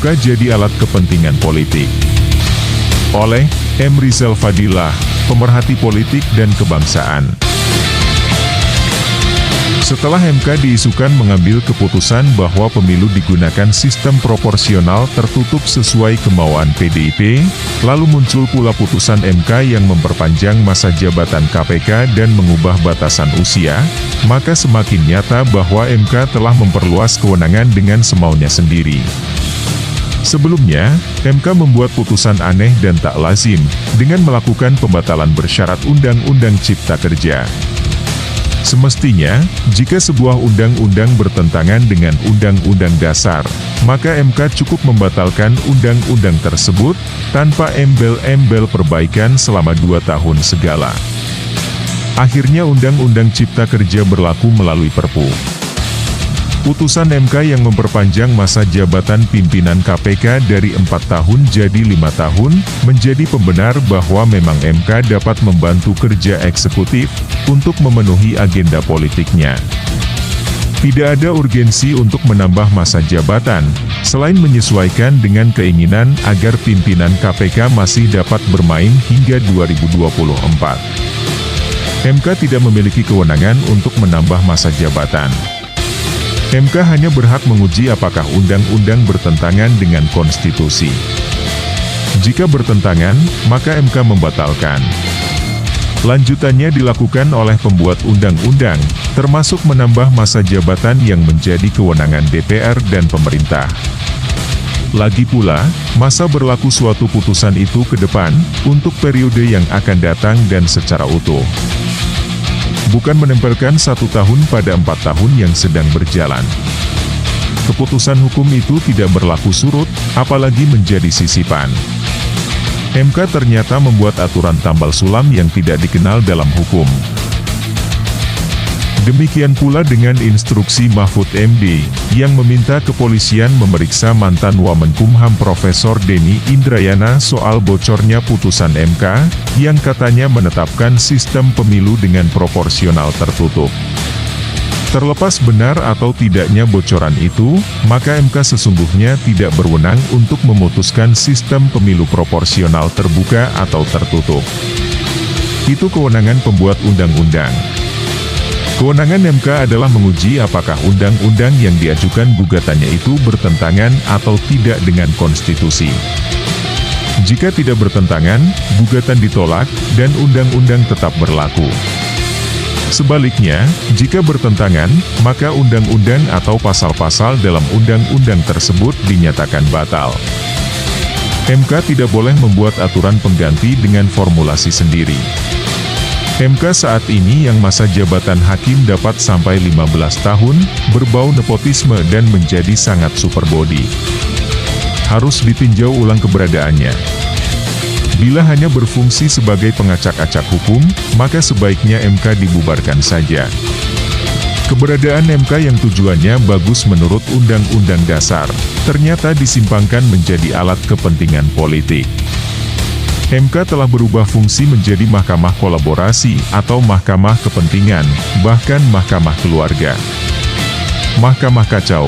terbuka jadi alat kepentingan politik. Oleh M. Rizal Fadilah, pemerhati politik dan kebangsaan. Setelah MK diisukan mengambil keputusan bahwa pemilu digunakan sistem proporsional tertutup sesuai kemauan PDIP, lalu muncul pula putusan MK yang memperpanjang masa jabatan KPK dan mengubah batasan usia, maka semakin nyata bahwa MK telah memperluas kewenangan dengan semaunya sendiri. Sebelumnya, MK membuat putusan aneh dan tak lazim, dengan melakukan pembatalan bersyarat Undang-Undang Cipta Kerja. Semestinya, jika sebuah undang-undang bertentangan dengan Undang-Undang Dasar, maka MK cukup membatalkan undang-undang tersebut, tanpa embel-embel perbaikan selama 2 tahun segala. Akhirnya Undang-Undang Cipta Kerja berlaku melalui Perpu. Putusan MK yang memperpanjang masa jabatan pimpinan KPK dari 4 tahun jadi 5 tahun, menjadi pembenar bahwa memang MK dapat membantu kerja eksekutif, untuk memenuhi agenda politiknya. Tidak ada urgensi untuk menambah masa jabatan, selain menyesuaikan dengan keinginan agar pimpinan KPK masih dapat bermain hingga 2024. MK tidak memiliki kewenangan untuk menambah masa jabatan. MK hanya berhak menguji apakah undang-undang bertentangan dengan konstitusi. Jika bertentangan, maka MK membatalkan. Lanjutannya dilakukan oleh pembuat undang-undang, termasuk menambah masa jabatan yang menjadi kewenangan DPR dan pemerintah. Lagi pula, masa berlaku suatu putusan itu ke depan, untuk periode yang akan datang dan secara utuh. Bukan menempelkan 1 tahun pada 4 tahun yang sedang berjalan. Keputusan hukum itu tidak berlaku surut, apalagi menjadi sisipan. MK ternyata membuat aturan tambal sulam yang tidak dikenal dalam hukum. Demikian pula dengan instruksi Mahfud MD, yang meminta kepolisian memeriksa mantan Wamenkumham Profesor Denny Indrayana soal bocornya putusan MK, yang katanya menetapkan sistem pemilu dengan proporsional tertutup. Terlepas benar atau tidaknya bocoran itu, maka MK sesungguhnya tidak berwenang untuk memutuskan sistem pemilu proporsional terbuka atau tertutup. Itu kewenangan pembuat undang-undang. Kewenangan MK adalah menguji apakah undang-undang yang diajukan gugatannya itu bertentangan atau tidak dengan konstitusi. Jika tidak bertentangan, gugatan ditolak, dan undang-undang tetap berlaku. Sebaliknya, jika bertentangan, maka undang-undang atau pasal-pasal dalam undang-undang tersebut dinyatakan batal. MK tidak boleh membuat aturan pengganti dengan formulasi sendiri. MK saat ini yang masa jabatan hakim dapat sampai 15 tahun, berbau nepotisme dan menjadi sangat super body. Harus ditinjau ulang keberadaannya. Bila hanya berfungsi sebagai pengacak-acak hukum, maka sebaiknya MK dibubarkan saja. Keberadaan MK yang tujuannya bagus menurut Undang-Undang Dasar, ternyata disimpangkan menjadi alat kepentingan politik. MK telah berubah fungsi menjadi mahkamah kolaborasi atau mahkamah kepentingan, bahkan mahkamah keluarga. Mahkamah kacau.